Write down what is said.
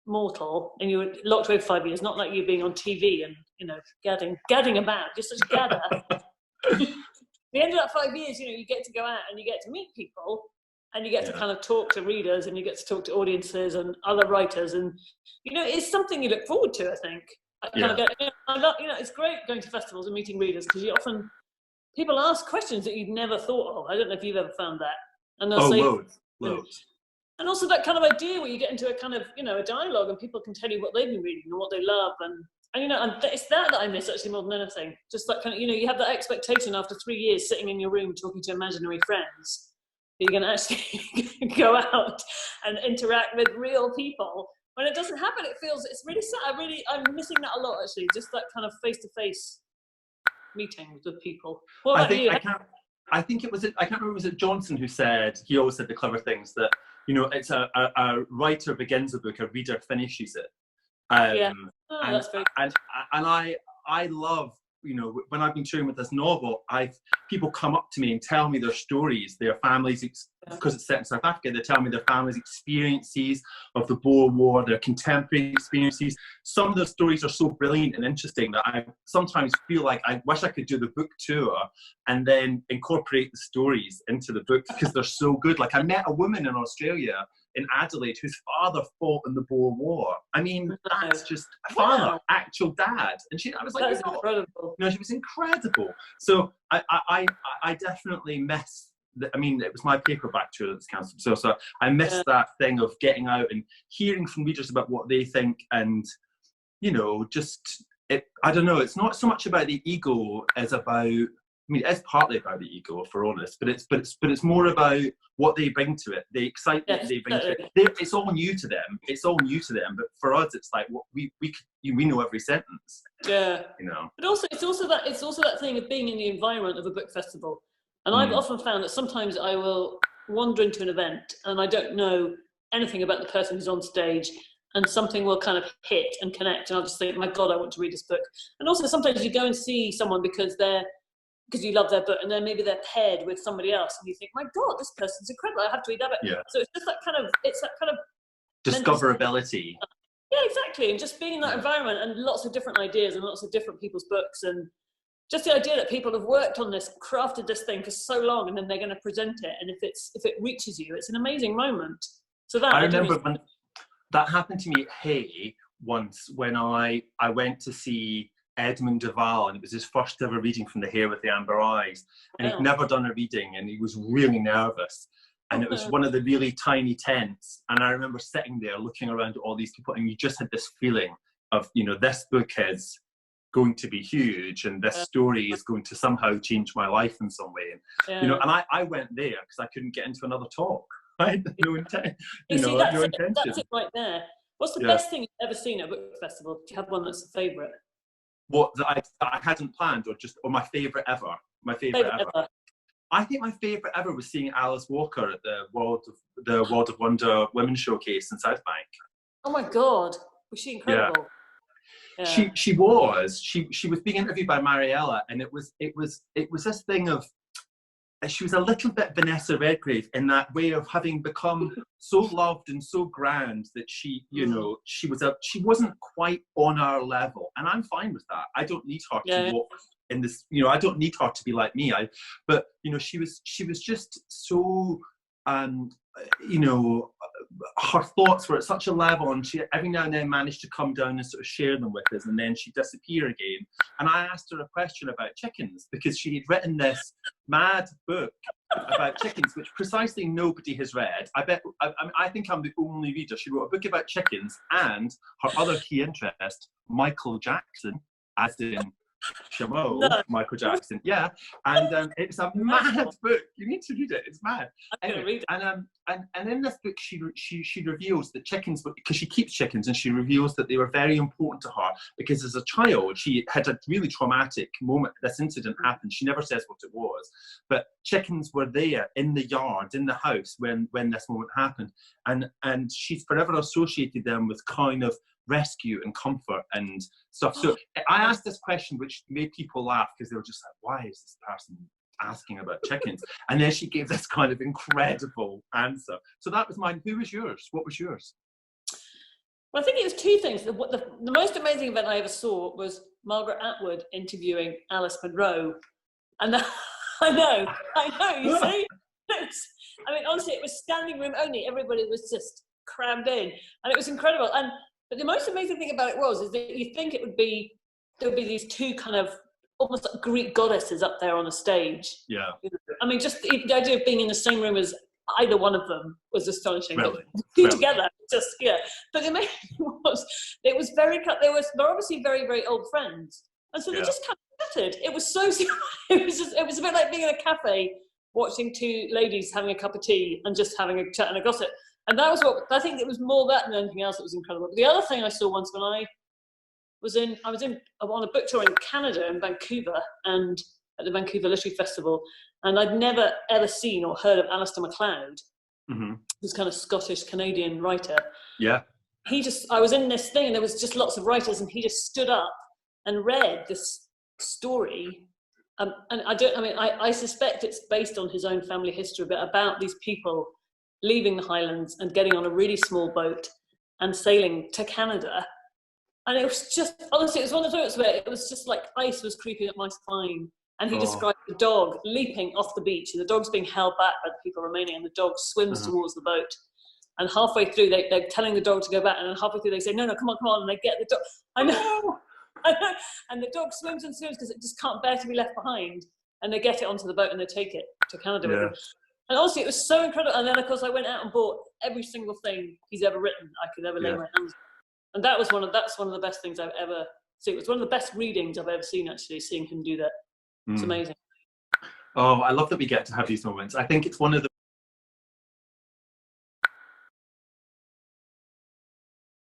mortal and you were locked away for 5 years, not like you being on TV and, you know, gadding about, just such gather. The end of that 5 years, you know, you get to go out and you get to meet people and you get to kind of talk to readers and you get to talk to audiences and other writers. And, you know, it's something you look forward to, I think. It's great going to festivals and meeting readers because you often, people ask questions that you've never thought of. I don't know if you've ever found that. And they'll say, loads. And also that kind of idea where you get into a kind of, you know, a dialogue and people can tell you what they've been reading and what they love. And you know, and it's that I miss actually more than anything. Just that kind of, you know, you have that expectation after 3 years sitting in your room talking to imaginary friends that you're going to actually go out and interact with real people. When it doesn't happen, it's really sad. I'm missing that a lot actually. Just that kind of face-to-face meetings with people. What about you? I think it was, I can't remember, was it Johnson who said, he always said the clever things that, you know, it's a writer begins a book, a reader finishes it. That's very and I love, you know, when I've been touring with this novel, people come up to me and tell me their stories, their families, because it's set in South Africa, they tell me their families' experiences of the Boer War, their contemporary experiences. Some of the stories are so brilliant and interesting that I sometimes feel like I wish I could do the book tour and then incorporate the stories into the book because they're so good. Like I met a woman in Australia, in Adelaide, whose father fought in the Boer War. I mean, that's just father, actual dad. And I was like, incredible. You know, she was incredible. So I definitely miss. I mean, it was my paperback tour that was cancelled. So I missed that thing of getting out and hearing from readers about what they think, and you know, just I don't know. It's not so much about the ego as about. I mean, it's partly about the ego, if we're honest, but it's more about what they bring to it, the excitement they bring to it. It's all new to them. It's all new to them. But for us, it's like what we know every sentence. Yeah, you know. But also, it's also that thing of being in the environment of a book festival. And I've often found that sometimes I will wander into an event and I don't know anything about the person who's on stage, and something will kind of hit and connect, and I'll just think, my God, I want to read this book. And also sometimes you go and see someone because you love their book, and then maybe they're paired with somebody else, and you think, my God, this person's incredible, I have to read that book. Yeah. So it's just that kind of discoverability. Yeah, exactly. And just being in that environment and lots of different ideas and lots of different people's books, and just the idea that people have worked on this, crafted this thing for so long, and then they're going to present it, and if it reaches you, it's an amazing moment. So that I remember when that happened to me at Hay once, when I went to see Edmund Duval, and it was his first ever reading from The Hare with the Amber Eyes, and he'd never done a reading, and he was really nervous, and it was one of the really tiny tents, and I remember sitting there looking around at all these people, and you just had this feeling of, you know, this book is going to be huge, and this story is going to somehow change my life in some way. And, you know, and I went there because I couldn't get into another talk. Right? No intent. That's it right there. What's the best thing you've ever seen at a book festival? Do you have one that's a favourite? What that I hadn't planned, or my favourite ever? My favourite ever. I think my favourite ever was seeing Alice Walker at the World of Wonder Women's Showcase in South Bank. Oh my God, was she incredible? Yeah. She was being interviewed by Mariella, and it was this thing of, she was a little bit Vanessa Redgrave in that way of having become so loved and so grand that she, you know, she wasn't quite on our level, and I'm fine with that. I don't need her to walk in this, you know, I don't need her to be like me. But you know, she was just so, you know, her thoughts were at such a level, and she every now and then managed to come down and sort of share them with us, and then she'd disappear again. And I asked her a question about chickens, because she had written this mad book about chickens, which precisely nobody has read. I think I'm the only reader. She wrote a book about chickens, and her other key interest, Michael Jackson, as in Michael Jackson, and it's a mad book. You need to read it. It's mad. Anyway, read it. And in this book, she reveals that chickens, because she keeps chickens, and she reveals that they were very important to her because as a child she had a really traumatic moment. This incident happened. She never says what it was, but chickens were there in the yard, in the house when this moment happened, and she's forever associated them with kind of rescue and comfort and stuff. So I asked this question, which made people laugh, because they were just like, why is this person asking about chickens? And then she gave this kind of incredible answer. So that was mine. Who was yours? What was yours? Well, I think it was two things. The most amazing event I ever saw was Margaret Atwood interviewing Alice Munro. And I know, you see? I mean, honestly, it was standing room only. Everybody was just crammed in. And it was incredible. But the most amazing thing about it is that you think there would be these two kind of almost like Greek goddesses up there on a stage. Yeah. I mean, just the idea of being in the same room as either one of them was astonishing. Really? But two together, just, yeah. But the amazing they're obviously very, very old friends. And so they just kind of chatted. It was so, it was a bit like being in a cafe watching two ladies having a cup of tea and just having a chat and a gossip. And that was I think it was more that than anything else that was incredible. But the other thing I saw once when I was on a book tour in Canada, in Vancouver, and at the Vancouver Literary Festival, and I'd never ever seen or heard of Alistair MacLeod, this kind of Scottish-Canadian writer. Yeah. I was in this thing and there was just lots of writers and he just stood up and read this story. And I suspect it's based on his own family history, but about these people leaving the Highlands and getting on a really small boat and sailing to Canada. And it was just, honestly, it was one of those where it was just like ice was creeping up my spine. And he described the dog leaping off the beach, and the dog's being held back by the people remaining, and the dog swims towards the boat. And halfway through, they're telling the dog to go back, and then halfway through, they say, no, come on, and they get the dog. I know. And the dog swims and swims because it just can't bear to be left behind. And they get it onto the boat and they take it to Canada with them. And honestly, it was so incredible. And then, of course, I went out and bought every single thing he's ever written I could ever lay my hands on. And that's one of the best things I've ever seen. It was one of the best readings I've ever seen, actually, seeing him do that. It's amazing. Oh, I love that we get to have these moments. I think it's one of